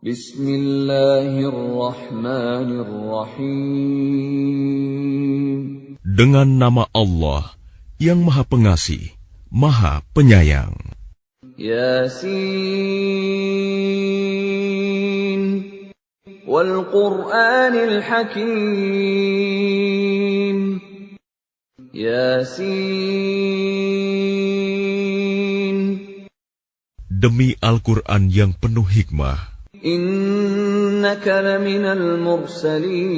Bismillahirrahmanirrahim. Dengan nama Allah yang Maha Pengasih, Maha Penyayang. Yasin wal Qur'anil Hakim. Yasin. Demi Al-Quran yang penuh hikmah. Innaka laminal mursalin.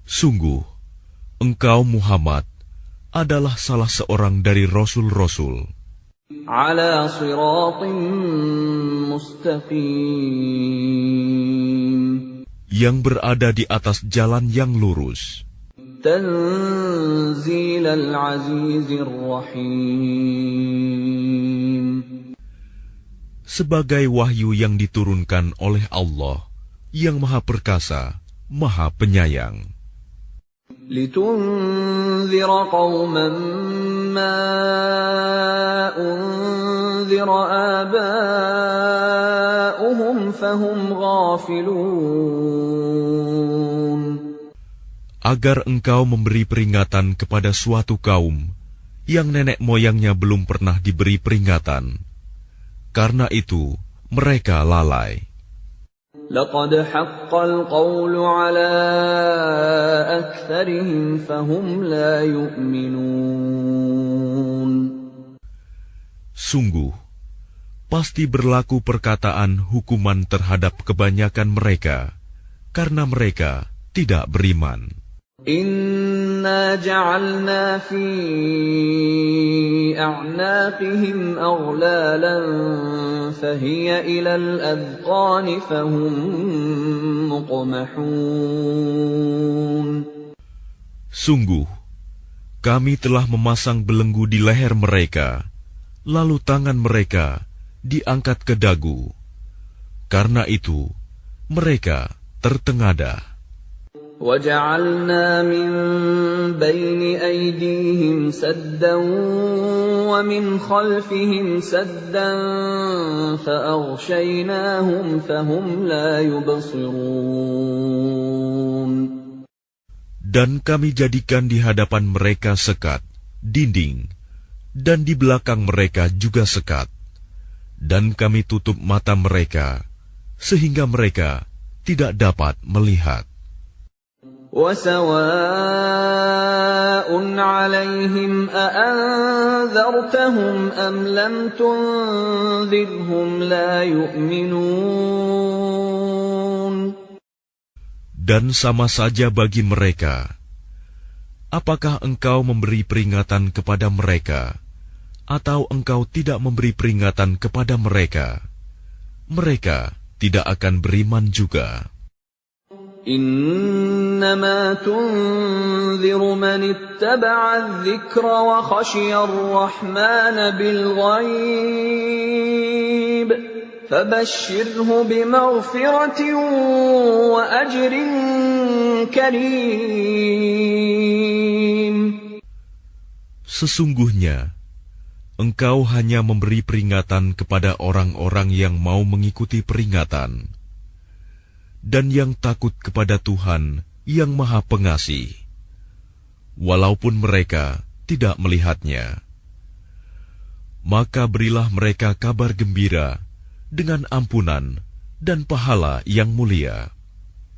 Sungguh, engkau Muhammad adalah salah seorang dari Rasul-Rasul. Ala siratim mustaqim. Yang berada di atas jalan yang lurus. Tanzilal azizir rahim. Sebagai wahyu yang diturunkan oleh Allah yang Maha Perkasa, Maha Penyayang. Litunzira qauman ma unzira aba'uhum fahum ghafilun. Agar engkau memberi peringatan kepada suatu kaum yang nenek moyangnya belum pernah diberi peringatan. Karena itu, mereka lalai. Laqad haqqal qawlu ala aktsarihim fahum la yu'minun. Sungguh, pasti berlaku perkataan hukuman terhadap kebanyakan mereka, karena mereka tidak beriman. Inna ja'alna fi a'naqihim aghlalan fahiya ilal adqani fahum muqmahun. Sungguh, kami telah memasang belenggu di leher mereka, lalu tangan mereka diangkat ke dagu. Karena itu, mereka tertengadah. وَجَعَلْنَا مِنْ بَيْنِ أَيْدِيهِمْ سَدًّا وَمِنْ خَلْفِهِمْ سَدًّا فَأَغْشَيْنَاهُمْ فَهُمْ لَا يُبْصِرُونَ. Dan kami jadikan di hadapan mereka sekat, dinding, dan di belakang mereka juga sekat. Dan kami tutup mata mereka, sehingga mereka tidak dapat melihat. وَسَوَاءٌ عَلَيْهِمْ أَأَنذَرْتَهُمْ أَمْ لَمْ تُنذِرْهُمْ لَا يُؤْمِنُونَ. Dan sama saja bagi mereka, apakah engkau memberi peringatan kepada mereka, atau engkau tidak memberi peringatan kepada mereka, mereka tidak akan beriman juga. إنما تنذر من اتبع الذكر وخشي الرحمن بالغيب فبشره بمغفرة وأجر كريم. Sesungguhnya, engkau hanya memberi peringatan kepada orang-orang yang mau mengikuti peringatan, dan yang takut kepada Tuhan yang Maha Pengasih, walaupun mereka tidak melihatnya. Maka berilah mereka kabar gembira dengan ampunan dan pahala yang mulia.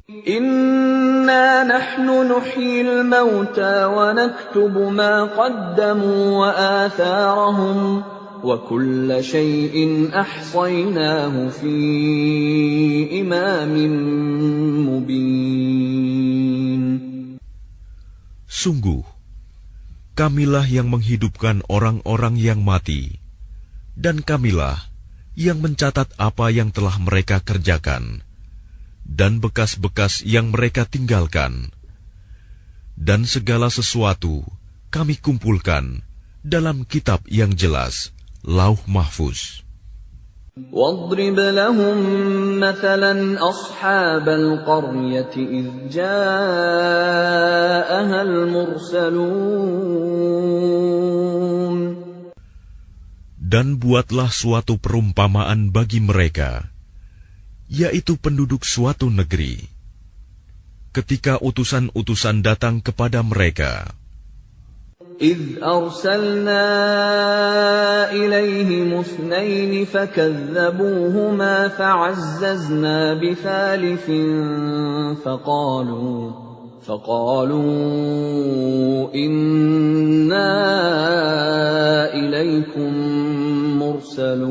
Inna nahnu nuhyil mauta wa naktubu ma qaddamu wa atharahum وَكُلَّ شَيْءٍ أَحْصَيْنَاهُ فِي إِمَامٍ مُبِينٍ. Sungguh, kamilah yang menghidupkan orang-orang yang mati, dan kamilah yang mencatat apa yang telah mereka kerjakan, dan bekas-bekas yang mereka tinggalkan. Dan segala sesuatu kami kumpulkan dalam kitab yang jelas, Lauh Mahfuz. وَاضْرِبْ لَهُمْ مَثَلًا أَصْحَابَ الْقَرْيَةِ إِذْ جَاءَهَا Dan buatlah suatu perumpamaan bagi mereka, yaitu penduduk suatu negeri. Ketika utusan-utusan datang kepada mereka, إِذْ أَرْسَلْنَا إِلَيْهِمُ اثْنَيْنِ فَكَذَّبُوهُمَا فَعَزَّزْنَا بِثَالِثٍ فَقَالُوا إِنَّا إِلَيْكُمْ مُرْسَلُونَ.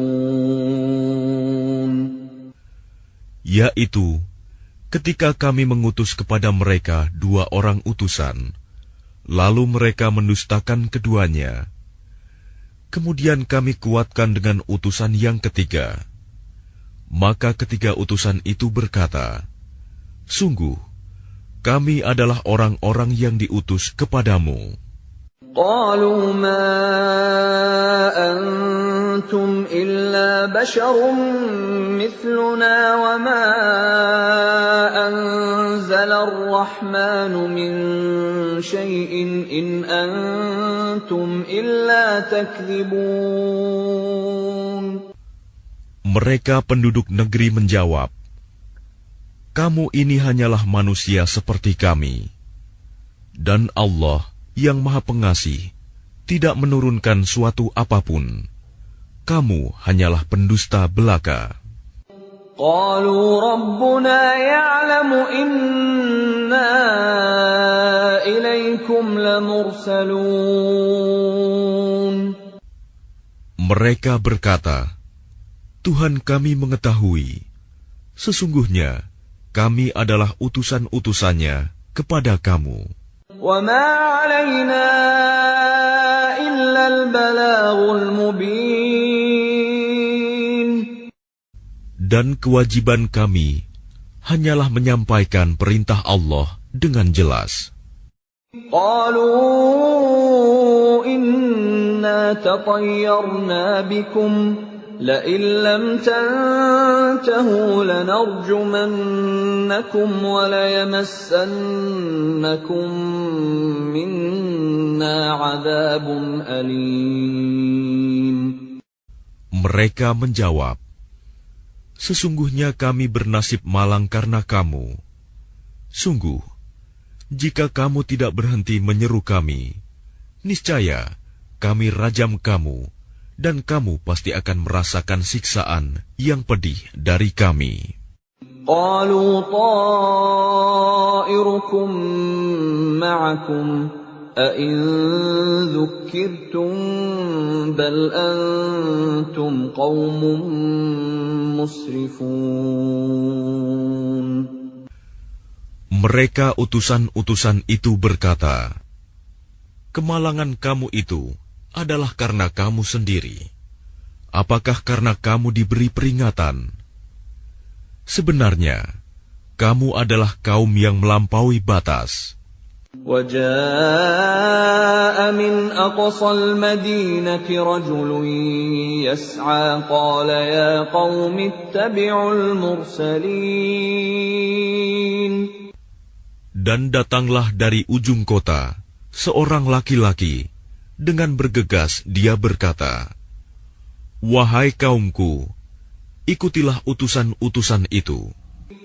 Yaitu, ketika kami mengutus kepada mereka 2 orang utusan, lalu mereka mendustakan keduanya. Kemudian kami kuatkan dengan utusan yang ketiga. Maka ketiga utusan itu berkata, sungguh, kami adalah orang-orang yang diutus kepadamu. قالوا ما أنتم إلا بشر مثلنا وما أنزل الرحمن من شيء إن أنتم إلا تكذبون. Mereka penduduk negeri menjawab, kamu ini hanyalah manusia seperti kami, dan Allah yang Maha Pengasih tidak menurunkan suatu apapun. Kamu hanyalah pendusta belaka. قالوا ربنا يعلم إنا إليكم لمرسلون. Mereka berkata, Tuhan kami mengetahui, sesungguhnya kami adalah utusan-utusannya kepada kamu. وَمَا عَلَيْنَا إِلَّا الْبَلَاغُ الْمُبِينُ. Dan kewajiban kami hanyalah menyampaikan perintah Allah dengan jelas. قَالُوا إِنَّا تَطَيَّرْنَا بِكُمْ لَئِن لَّمْ تَنْتَهُوا لَنَرْجُمَنَّكُمْ وَلَيَمَسَّنَّكُمْ مِنَّا عَذَابٌ أَلِيمٌ. Mereka menjawab, sesungguhnya kami bernasib malang karena kamu. Sungguh, jika kamu tidak berhenti menyeru kami, niscaya kami rajam kamu, dan kamu pasti akan merasakan siksaan yang pedih dari kami. قَالُوا طَائِرُكُمْ مَعَكُمْ أَإِن ذُكِّرْتُمْ بَلْ أَنْتُمْ قَوْمٌ مُسْرِفُونَ. Mereka utusan-utusan itu berkata, kemalangan kamu itu adalah karena kamu sendiri. Apakah karena kamu diberi peringatan? Sebenarnya, kamu adalah kaum yang melampaui batas. وَجَاءَ مِنْ أَقْصَى الْمَدِينَةِ رَجُلٌ يَسْعَى قَالَ يَا قَوْمِ اتَّبِعُوا الْمُرْسَلِينَ. Dan datanglah dari ujung kota seorang laki-laki. Dengan bergegas dia berkata, wahai kaumku, ikutilah utusan-utusan itu.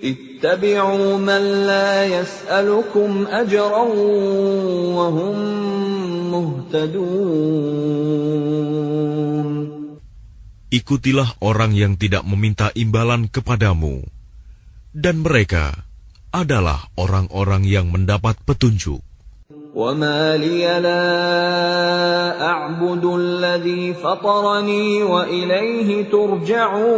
Ittabi'u man la yas'alukum ajran wa hum muhtadun. Ikutilah orang yang tidak meminta imbalan kepadamu, dan mereka adalah orang-orang yang mendapat petunjuk. وَمَا لِيَ لَا أَعْبُدُ الَّذِي فَطَرَنِي وَإِلَيْهِ تُرْجَعُونَ.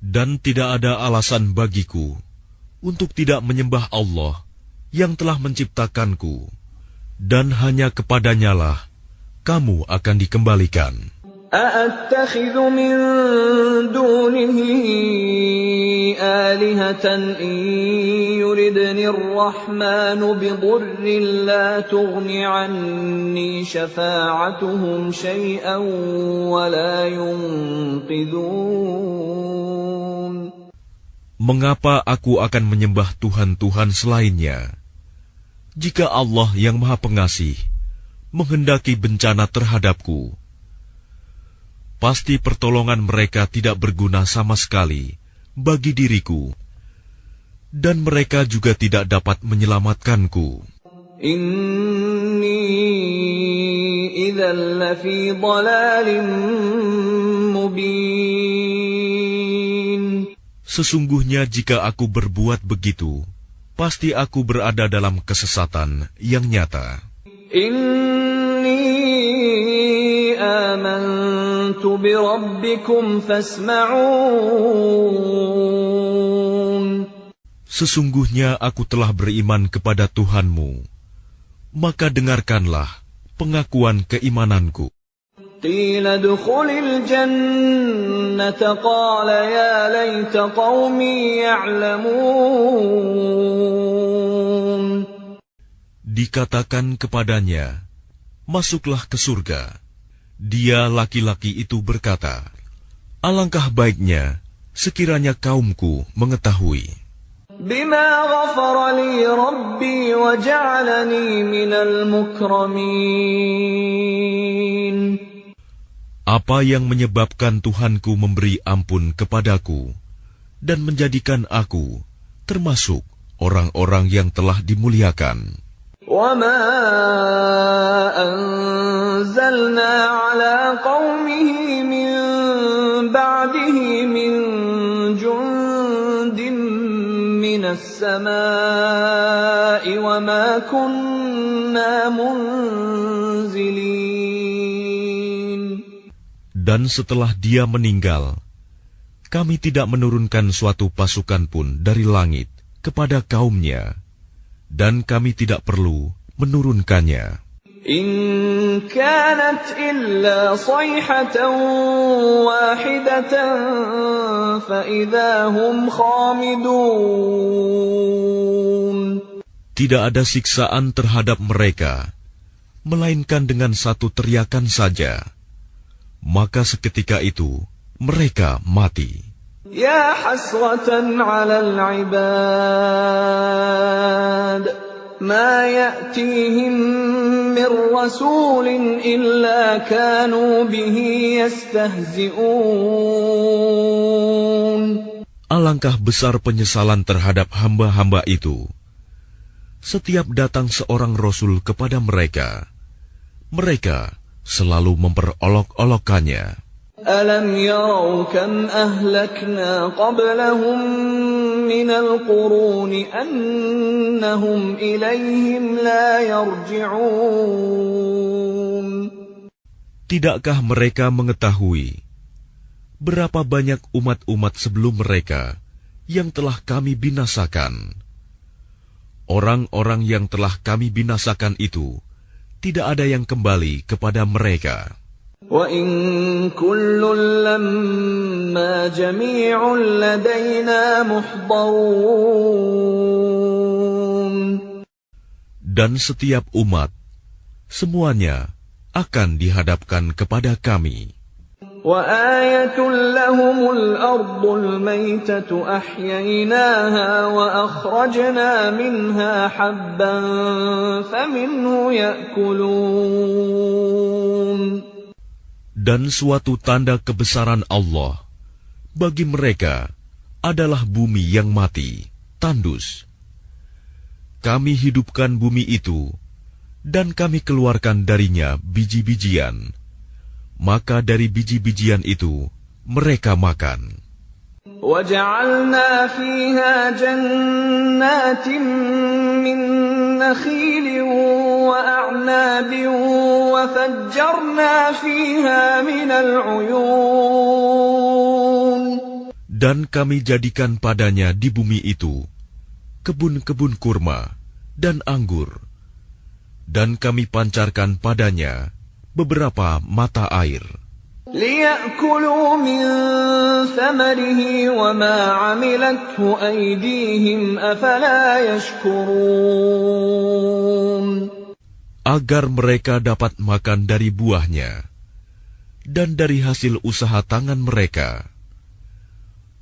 Dan tidak ada alasan bagiku untuk tidak menyembah Allah yang telah menciptakanku, dan hanya kepadanyalah kamu akan dikembalikan. أَأَتَّخِذُ مِن دُونِهِ آلِهَةً إِن يُرِدْنِ الرَّحْمَنُ بِضُرٍّ لَّا تُغْنِ عَنِّي شَفَاعَتُهُمْ شَيْئًا وَلَا يُنقِذُونَ. Mengapa aku akan menyembah Tuhan-Tuhan selainnya, jika Allah yang Maha Pengasih menghendaki bencana terhadapku, pasti pertolongan mereka tidak berguna sama sekali bagi diriku, dan mereka juga tidak dapat menyelamatkanku. Inni idzal lafi dhalalin mubin. Sesungguhnya jika aku berbuat begitu, pasti aku berada dalam kesesatan yang nyata. Inni amantu bi rabbikum fasma'un. Sesungguhnya aku telah beriman kepada Tuhanmu, maka dengarkanlah pengakuan keimananku. Qila dukhulil jannata qala ya laita qaumi ya'lamun. Dikatakan kepadanya, masuklah ke surga. Dia laki-laki itu berkata, alangkah baiknya sekiranya kaumku mengetahui. Bima ghafara li rabbi wa ja'alani minal mukramin. Apa yang menyebabkan Tuhanku memberi ampun kepadaku dan menjadikan aku termasuk orang-orang yang telah dimuliakan. وَمَا أَنزَلْنَا عَلَىٰ قَوْمِهِ مِن بَعْدِهِ مِن جُندٍ مِّنَ السَّمَاءِ وَمَا كُنَّا مُنزِلِينَ. Dan setelah dia meninggal, kami tidak menurunkan suatu pasukan pun dari langit kepada kaumnya, dan kami tidak perlu menurunkannya. In kanat illa sayhatan wahidatan fa idza hum khamidun. Tidak ada siksaan terhadap mereka, melainkan dengan satu teriakan saja. Maka seketika itu mereka mati. Ya hasratan 'alal 'ibad ma ya'tihim min rasulin illa kanu bihi yastahzi'un. Alangkah besar penyesalan terhadap hamba-hamba itu. Setiap datang seorang rasul kepada mereka, mereka selalu memperolok-olokkannya. Alam yarau kam ahlakna qablahum minal quruni annahum ilayhim la yarji'un. Tidakkah mereka mengetahui berapa banyak umat-umat sebelum mereka yang telah kami binasakan? Orang-orang yang telah kami binasakan itu tidak ada yang kembali kepada mereka. Wa in kullun lamma jami'un ladaina muhdarun. Dan setiap umat, semuanya akan dihadapkan kepada kami. Wa ayatun lahumul ardul maytatu ahyaynaha wa akhrajna minha habban faminhu ya'kulun. Dan suatu tanda kebesaran Allah bagi mereka adalah bumi yang mati, tandus. Kami hidupkan bumi itu, dan kami keluarkan darinya biji-bijian. Maka dari biji-bijian itu mereka makan. وَجَعَلْنَا فِيهَا جَنَّاتٍ مِّن نَّخِيلٍ وَأَعْنَابٍ وَفَجَّرْنَا فِيهَا مِنَ الْعُيُونِ. Dan kami jadikan padanya di bumi itu kebun-kebun kurma dan anggur, dan kami pancarkan padanya beberapa mata air. لِيَأْكُلُوا مِن ثَمَرِهِ وَمَا عَمِلَتْهُ أَيْدِيهِمْ أَفَلَا يَشْكُرُونَ. Agar mereka dapat makan dari buahnya dan dari hasil usaha tangan mereka.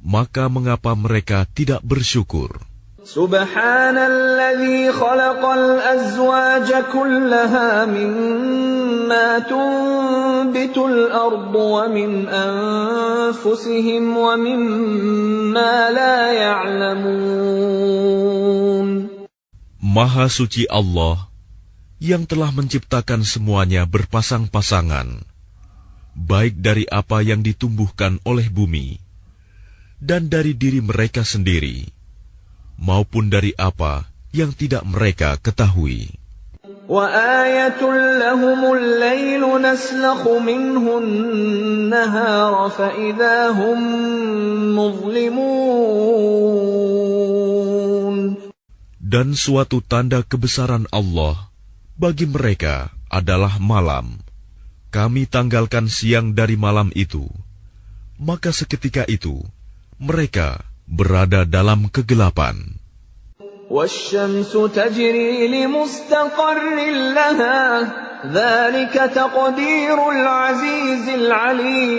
Maka mengapa mereka tidak bersyukur? Subhanalladzi khalaqal azwaja kullaha mimma tunbitul ardu wa min anfusihim wa mimma la ya'lamun. Maha suci Allah yang telah menciptakan semuanya berpasang-pasangan, baik dari apa yang ditumbuhkan oleh bumi dan dari diri mereka sendiri, maupun dari apa yang tidak mereka ketahui. وَآيَةٌ لَهُمُ اللَّيْلُ نَسْلَخُ مِنْهُ النَّهَارَ فَإِذَا هُمْ مُظْلِمُونَ. Dan suatu tanda kebesaran Allah bagi mereka adalah malam. Kami tanggalkan siang dari malam itu, maka seketika itu mereka berada dalam kegelapan. وَالشَّمْسُ تَجْرِي لِمُسْتَقَرٍّ لَهَا ذَلِكَ تَقْدِيرُ الْعَزِيزِ الْعَلِيمِ.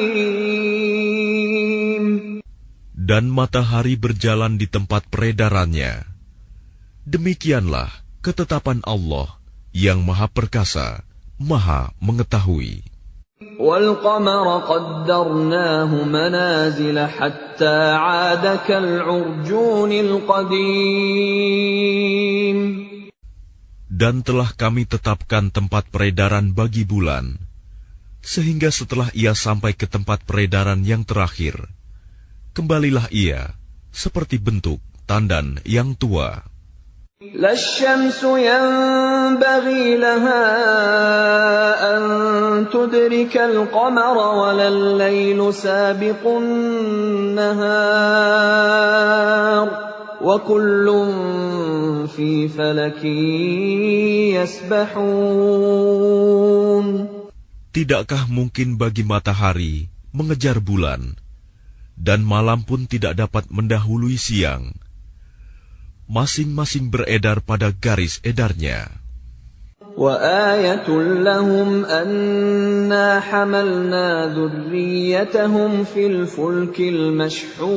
Dan matahari berjalan di tempat peredarannya. Demikianlah ketetapan Allah yang Maha Perkasa, Maha Mengetahui. وَالْقَمَرَ قَدَّرْنَاهُ مَنَازِلَ حَتَّى عَادَ كَالْعُرْجُونِ الْقَدِيمِ. Dan telah kami tetapkan tempat peredaran bagi bulan, sehingga setelah ia sampai ke tempat peredaran yang terakhir, kembalilah ia seperti bentuk tandan yang tua. لا الشمس ينبغي لها أن تدرك القمر ولا الليل سابق النهار وكل في فلك يسبحون. Tidakkah mungkin bagi matahari mengejar bulan, dan malam pun tidak dapat mendahului siang? Masing-masing beredar pada garis edarnya. وَآيَةٌ لَهُمْ أَنَّا حَمَلْنَا ذُرِّيَّتَهُمْ فِي الْفُلْكِ الْمَشْحُونِ.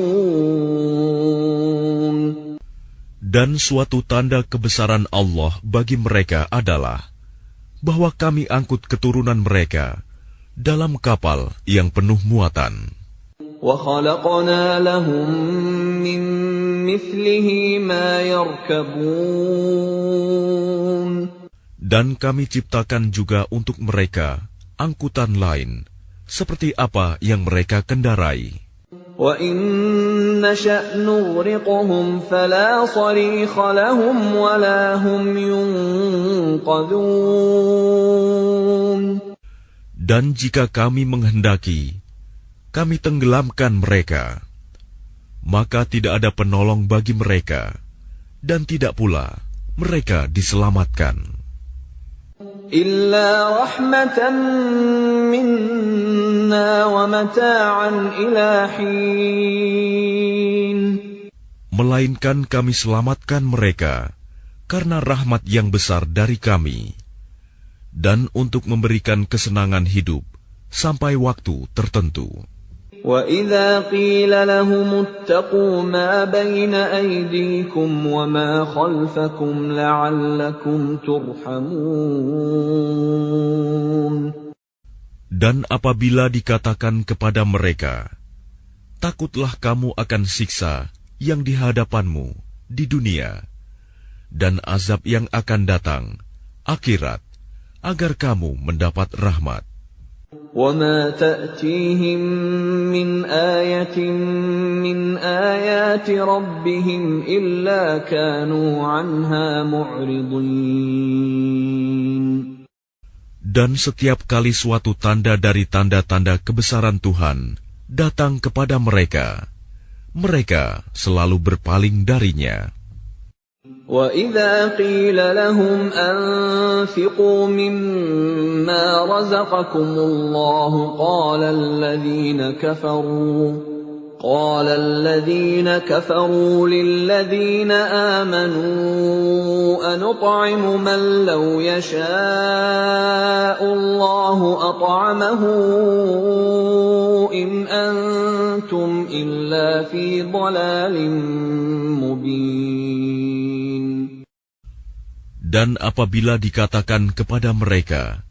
Dan suatu tanda kebesaran Allah bagi mereka adalah bahwa kami angkut keturunan mereka dalam kapal yang penuh muatan. وَخَلَقْنَا لَهُم مِّن مِّثْلِهِ مَا يَرْكَبُونَ. Dan kami ciptakan juga untuk mereka angkutan lain, seperti apa yang mereka kendarai. وَإِن نَّشَأْ نُغْرِقْهُمْ فَلَا صَرِيخَ لَهُمْ وَلَا هُمْ يُنقَذُونَ. Dan jika kami menghendaki, kami tenggelamkan mereka, maka tidak ada penolong bagi mereka, dan tidak pula mereka diselamatkan. Illa rahmatan minna wa mata'an ila hin. Melainkan kami selamatkan mereka karena rahmat yang besar dari kami, dan untuk memberikan kesenangan hidup sampai waktu tertentu. وَإِذَا قِيلَ لَهُمُ اتَّقُوا مَا بَيْنَ أَيْدِيكُمْ وَمَا خَلْفَكُمْ لَعَلَّكُمْ تُرْحَمُونَ. Dan apabila dikatakan kepada mereka, takutlah kamu akan siksa yang di hadapanmu di dunia, dan azab yang akan datang, akhirat, agar kamu mendapat rahmat. وَمَا تَأْتِيهِمْ مِنْ آيَةٍ مِنْ آيَاتِ رَبِّهِمْ إِلَّا كَانُوا عَنْهَا مُعْرِضِينَ. Dan setiap kali suatu tanda dari tanda-tanda kebesaran Tuhan datang kepada mereka, mereka selalu berpaling darinya. وَإِذَا قِيلَ لَهُمْ أَنفِقُوا مِمَّا رَزَقَكُمُ اللَّهُ قَالَ الَّذِينَ كَفَرُوا لِلَّذِينَ آمَنُوا أَنُطْعِمُ مَن لَّوْ يَشَاءُ اللَّهُ أَطْعَمَهُ إِنْ أَنتُمْ إِلَّا فِي ضَلَالٍ مُّبِينٍ. Dan apabila dikatakan kepada mereka,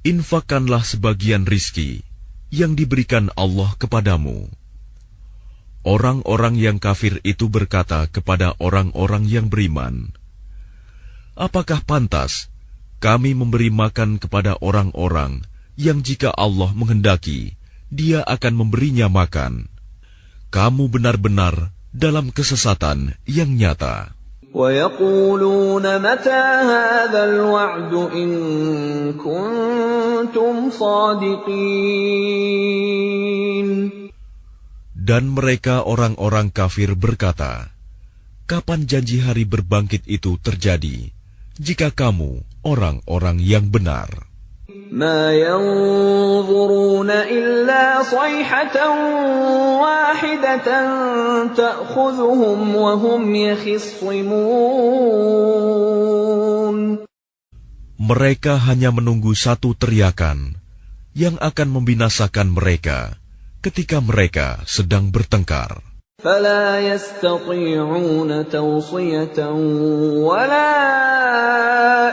infakkanlah sebagian rizki yang diberikan Allah kepadamu. Orang-orang yang kafir itu berkata kepada orang-orang yang beriman, apakah pantas kami memberi makan kepada orang-orang yang jika Allah menghendaki, Dia akan memberinya makan? Kamu benar-benar dalam kesesatan yang nyata. وَيَقُولُونَ مَتَى هَذَا الْوَعْدُ إِن كُنتُمْ صَادِقِينَ. Dan mereka orang-orang kafir berkata, kapan janji hari berbangkit itu terjadi, jika kamu orang-orang yang benar? مَا يَنظُرُونَ إِلَّا صَيْحَةً وَاحِدَةً تَأْخُذُهُمْ وَهُمْ يَخِصِّمُونَ. Mereka hanya menunggu satu teriakan yang akan membinasakan mereka ketika mereka sedang bertengkar. فَلَا يَسْتَطِيعُونَ تَوْصِيَةً وَلَا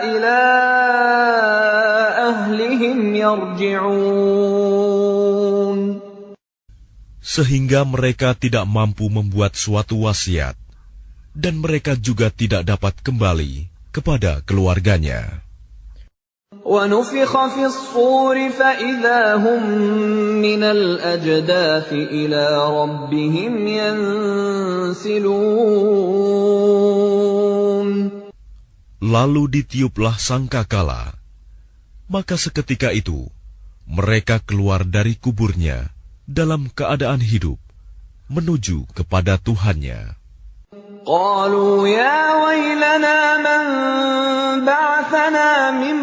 إِلَى أَهْلِهِمْ يَرْجِعُونَ. Sehingga mereka tidak mampu membuat suatu wasiat, dan mereka juga tidak dapat kembali kepada keluarganya. وَنُفِخَ فِي الصُّورِ فَإِذَا هُم مِّنَ الْأَجْدَاثِ إِلَى رَبِّهِمْ يَنسِلُونَ. Lalu ditiuplah sangkakala, maka seketika itu mereka keluar dari kuburnya dalam keadaan hidup menuju kepada Tuhannya. قالوا يا ويلنا من بعثنا من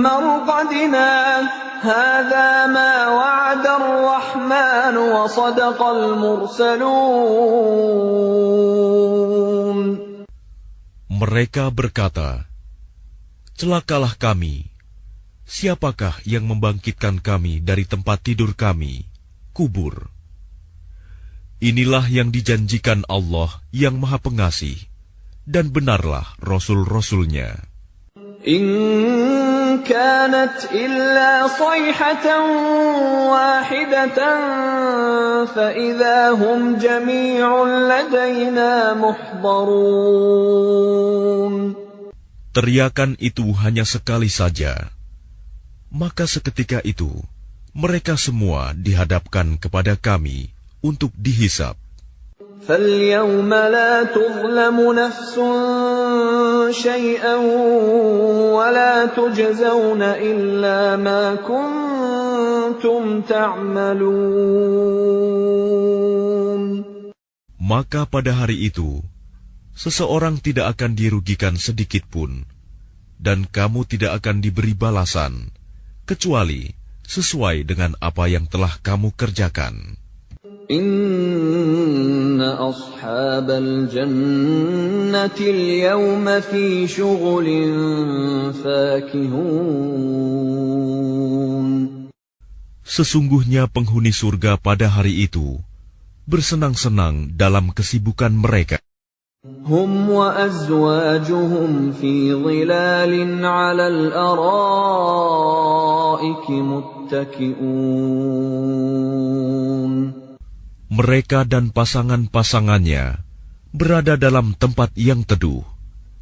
مرقدنا هذا ما وعد الرحمن وصدق المرسلون. Mereka berkata, celakalah kami, siapakah yang membangkitkan kami dari tempat tidur kami, kubur? Inilah yang dijanjikan Allah yang Maha Pengasih, dan benarlah Rasul-Rasulnya. إن كانت إلا صيحة واحدة فإذا هم جميع لدينا محضرون. Teriakan itu hanya sekali saja, maka seketika itu mereka semua dihadapkan kepada kami untuk dihisab. فَالْيَوْمَ لَا تُظْلَمُ نَفْسٌ شَيْئًا وَلَا تُجْزَوْنَ إِلَّا مَا كُنتُمْ تَعْمَلُونَ. Maka pada hari itu, seseorang tidak akan dirugikan sedikit pun, dan kamu tidak akan diberi balasan, kecuali sesuai dengan apa yang telah kamu kerjakan. Inna ashabal jannati al-yawma fi syughulin fakihun. Sesungguhnya penghuni surga pada hari itu bersenang-senang dalam kesibukan mereka. Hum wa azwajuhum fi dhilalin 'alal araiki muttaki'un. Mereka dan pasangan-pasangannya berada dalam tempat yang teduh,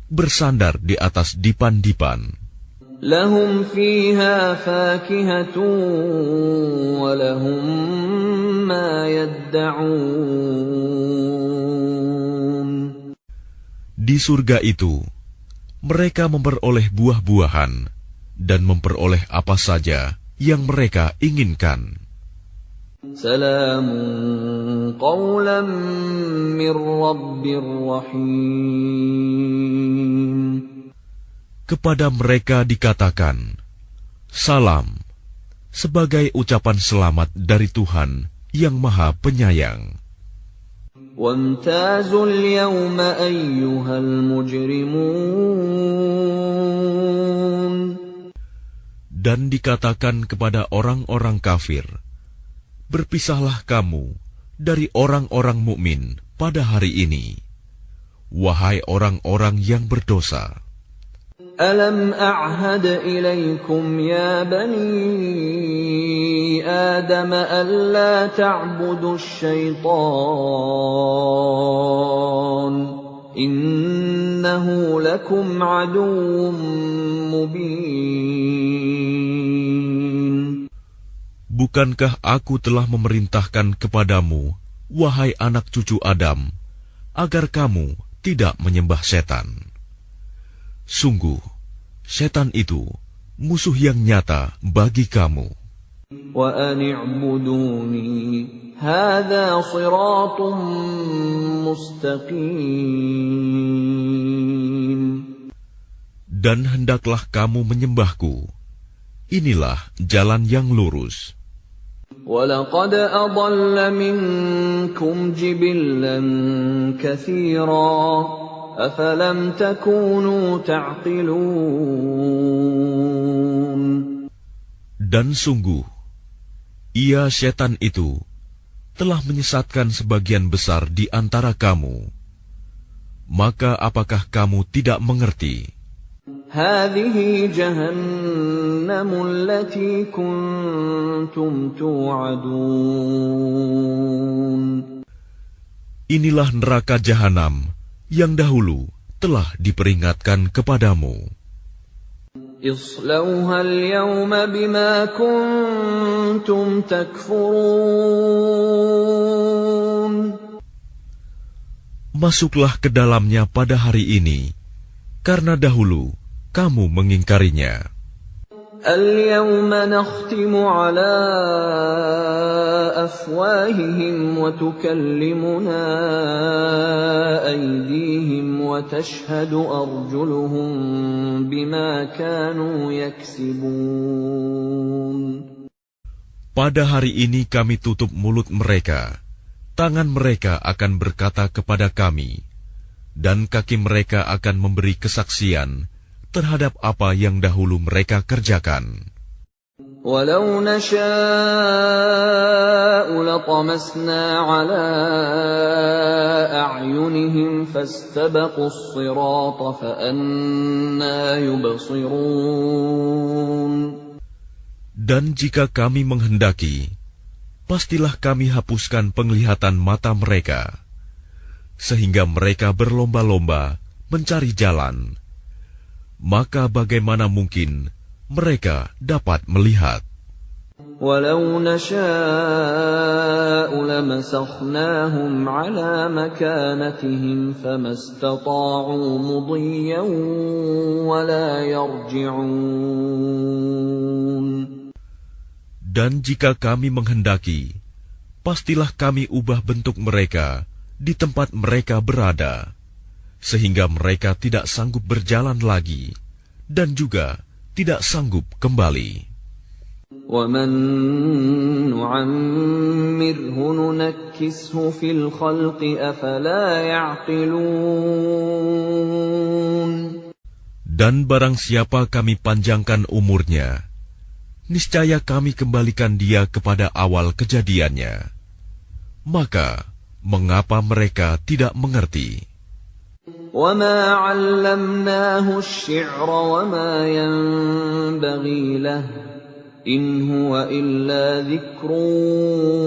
bersandar di atas dipan-dipan. Lahum fiha fakihatun wa lahum ma yadda'un. Di surga itu, mereka memperoleh buah-buahan dan memperoleh apa saja yang mereka inginkan. Salamun qawlan min rabbir rahim. Kepada mereka dikatakan, salam, sebagai ucapan selamat dari Tuhan yang Maha Penyayang. Wamtazul yawma ayyuhal mujrimun. Dan dikatakan kepada orang-orang kafir, berpisahlah kamu dari orang-orang mukmin pada hari ini, wahai orang-orang yang berdosa. ألم أعهد إليكم يا بني آدم ألا تعبدوا الشيطان إنه لكم عدو مبين. Bukankah aku telah memerintahkan kepadamu, wahai anak cucu Adam, agar kamu tidak menyembah setan? Sungguh, setan itu musuh yang nyata bagi kamu. Wa an i'buduni hadza shiratun mustaqim. Dan hendaklah kamu menyembahku. Inilah jalan yang lurus. وَلَقَدْ أَضَلَّ مِنكُمْ جِبِلًّا كَثِيرًا أَفَلَمْ تَكُونُوا تَعْقِلُونَ. Dan sungguh, ia setan itu telah menyesatkan sebagian besar di antara kamu. Maka apakah kamu tidak mengerti? هذه جهنم التي كنتم توعدون. Inilah neraka jahanam yang dahulu telah diperingatkan kepadamu. اصلوها اليوم بما كنتم تكفرون. Masuklah ke dalamnya pada hari ini, karena dahulu kamu mengingkarinya. اليوم نختم على أفواههم وتكلمنا أيديهم وتشهد أرجلهم بما كانوا يكسبون. Pada hari ini kami tutup mulut mereka, tangan mereka akan berkata kepada kami, dan kaki mereka akan memberi kesaksian terhadap apa yang dahulu mereka kerjakan. Walau nasha'u latamasna ala a'yunihim fastabaqus sirata fa anna yubsirun. Dan jika kami menghendaki, pastilah kami hapuskan penglihatan mata mereka, sehingga mereka berlomba-lomba mencari jalan. Maka bagaimana mungkin mereka dapat melihat? Walau nasha'u lamasakhnahum ala makanatihim famastata'u mudiyyan wala yarji'un. Dan jika kami menghendaki, pastilah kami ubah bentuk mereka di tempat mereka berada, sehingga mereka tidak sanggup berjalan lagi, dan juga tidak sanggup kembali. وَمَن نُّعَمِّرْهُ نُنَكِّسْهُ فِي الْخَلْقِ أَفَلَا يَعْقِلُونَ. Dan barang siapa kami panjangkan umurnya, niscaya kami kembalikan dia kepada awal kejadiannya. Maka, mengapa mereka tidak mengerti? وَمَا عَلَّمْنَاهُ الشِّعْرَ وَمَا يَنبَغِي لَهُ إِنْ هُوَ إِلَّا ذِكْرٌ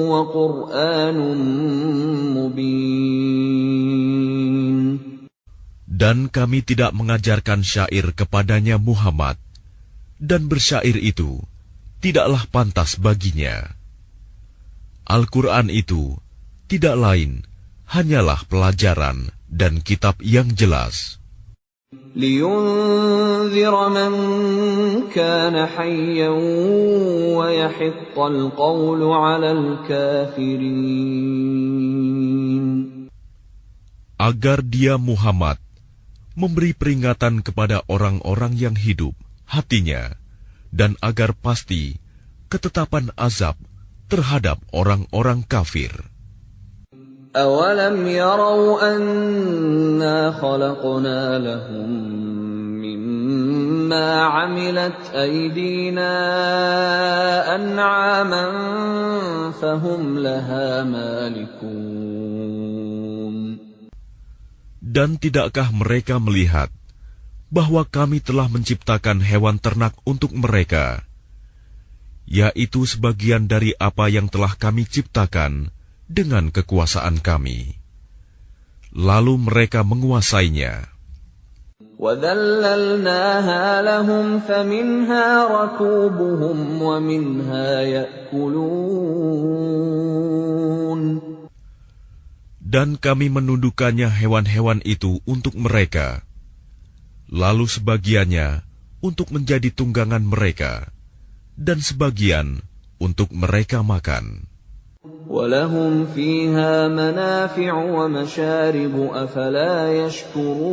وَقُرْآنٌ مُبِينٌ. Dan kami tidak mengajarkan syair kepadanya Muhammad, dan bersyair itu tidaklah pantas baginya. Al-Quran itu tidak lain hanyalah pelajaran dan kitab yang jelas. لِيُنذِرَ مَن كَانَ حَيًّا وَيَحِقَّ الْقَوْلُ عَلَى الْكَافِرِينَ. Agar dia Muhammad memberi peringatan kepada orang-orang yang hidup hatinya, dan agar pasti ketetapan azab terhadap orang-orang kafir. أَوَلَمْ يَرَوْا أَنَّا خَلَقْنَا لَهُم مِّمَّا عَمِلَتْ أَيْدِينَا أَنْعَامًا فَهُمْ لَهَا مَالِكُونَ. Dan tidakkah mereka melihat bahwa kami telah menciptakan hewan ternak untuk mereka, yaitu sebagian dari apa yang telah kami ciptakan dengan kekuasaan kami. Lalu mereka menguasainya. وَذَلَّلْنَاهَا لَهُمْ فَمِنْهَا رَكُوبُهُمْ وَمِنْهَا يَأْكُلُونَ. Dan kami menundukkannya hewan-hewan itu untuk mereka, lalu sebagiannya untuk menjadi tunggangan mereka, dan sebagian untuk mereka makan. وَلَهُمْ فِيهَا مَنَافِعُ وَمَشَارِبُ أَفَلَا يَشْكُرُونَ.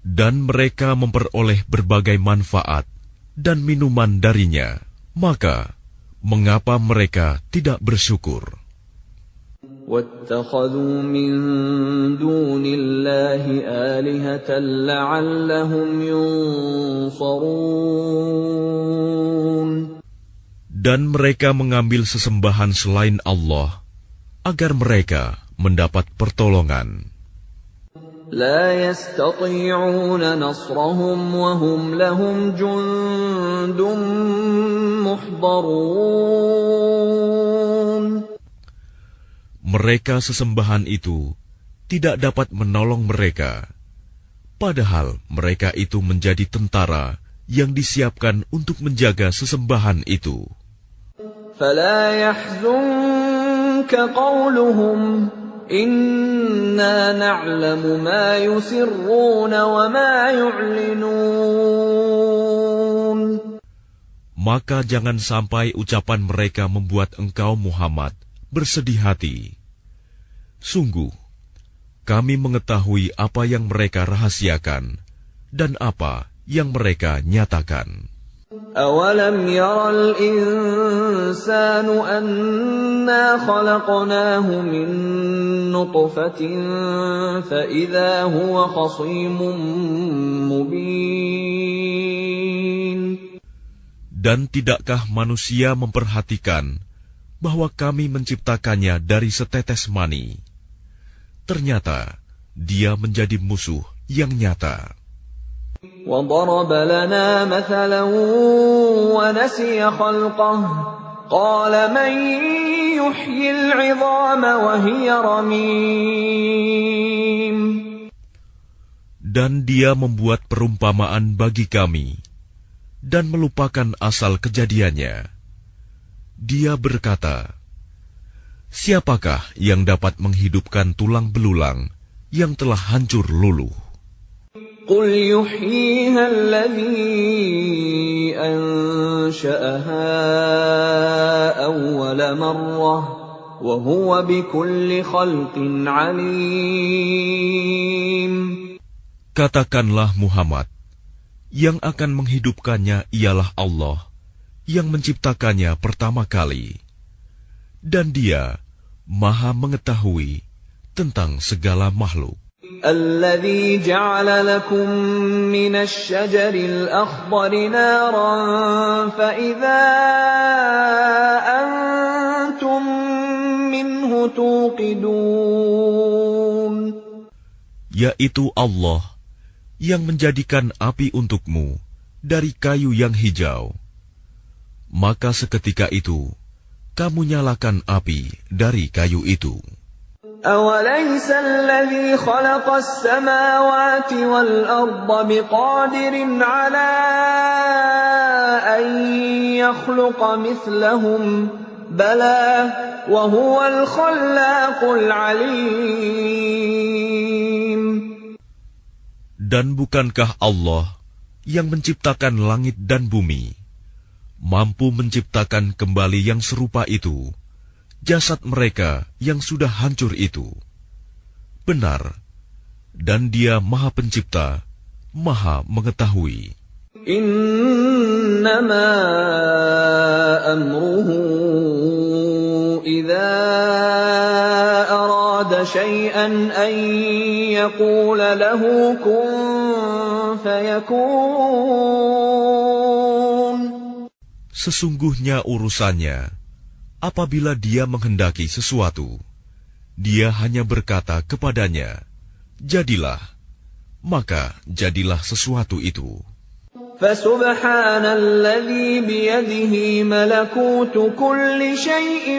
Dan mereka memperoleh berbagai manfaat dan minuman darinya, maka mengapa mereka tidak bersyukur? وَاتَّخَذُوا مِن دُونِ اللَّهِ آلِهَةً لَّعَلَّهُمْ يُنصَرُونَ. Dan mereka mengambil sesembahan selain Allah, agar mereka mendapat pertolongan. لا يستطيعون نصرهم وهم لهم جند محضرون. Mereka sesembahan itu tidak dapat menolong mereka, padahal mereka itu menjadi tentara yang disiapkan untuk menjaga sesembahan itu. فلا يحزنك قولهم إنا نعلم ما يسرون وما يعلنون. Maka jangan sampai ucapan mereka membuat engkau Muhammad bersedih hati. Sungguh, kami mengetahui apa yang mereka rahasiakan dan apa yang mereka nyatakan. أَوَلَمْ يَرَ الْإِنسَانُ أَنَّا خَلَقْنَاهُ مِن نُّطْفَةٍ فَإِذَا هُوَ خَصِيمٌ مُّبِينٌ. Dan tidakkah manusia memperhatikan bahwa kami menciptakannya dari setetes mani? Ternyata dia menjadi musuh yang nyata. وَضَرَبَ لَنَا مَثَلًا وَنَسِيَ خَلْقَهُ قَالَ مَن يُحْيِي الْعِظَامَ وَهِيَ رَمِيمٌ. Dan dia membuat perumpamaan bagi kami dan melupakan asal kejadiannya. Dia berkata, siapakah yang dapat menghidupkan tulang belulang yang telah hancur luluh? قُلْ يُحْيِيهَا الَّذِي أَنشَأَهَا أَوَّلَ مَرَّةٍ وَهُوَ بِكُلِّ خَلْقٍ عَلِيمٌ. Katakanlah Muhammad, yang akan menghidupkannya ialah Allah, yang menciptakannya pertama kali. Dan dia Maha mengetahui tentang segala makhluk. الَّذِي جَعَلَ لَكُم مِّنَ الشَّجَرِ الْأَخْضَرِ نَارًا فَإِذَا أَنتُم مِّنْهُ تُوقِدُونَ. Yaitu Allah yang menjadikan api untukmu dari kayu yang hijau. Maka seketika itu kamu nyalakan api dari kayu itu. أَوَلَيْسَ الَّذِي خَلَقَ السَّمَاوَاتِ وَالْأَرْضَ بِقَادِرٍ عَلَىٰ أَن يَخْلُقَ مِثْلَهُم ۚ بَلَىٰ وَهُوَ الْخَلَّاقُ الْعَلِيمُ. Dan bukankah Allah yang menciptakan langit dan bumi, mampu menciptakan kembali yang serupa itu, jasad mereka yang sudah hancur itu? Benar, dan Dia Maha Pencipta, Maha Mengetahui. Innama amruhu idza arada syai'an an yaqula lahu kun fayakun. Sesungguhnya urusannya, apabila Dia menghendaki sesuatu, Dia hanya berkata kepadanya, jadilah, maka jadilah sesuatu itu. فسبحان الذي بيده ملكوت كل شيء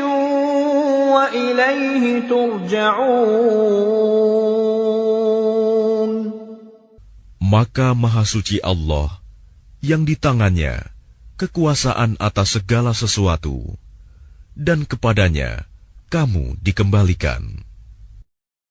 وإليه ترجعون. Maka Maha Suci Allah yang di tangannya kekuasaan atas segala sesuatu, dan kepadanya kamu dikembalikan.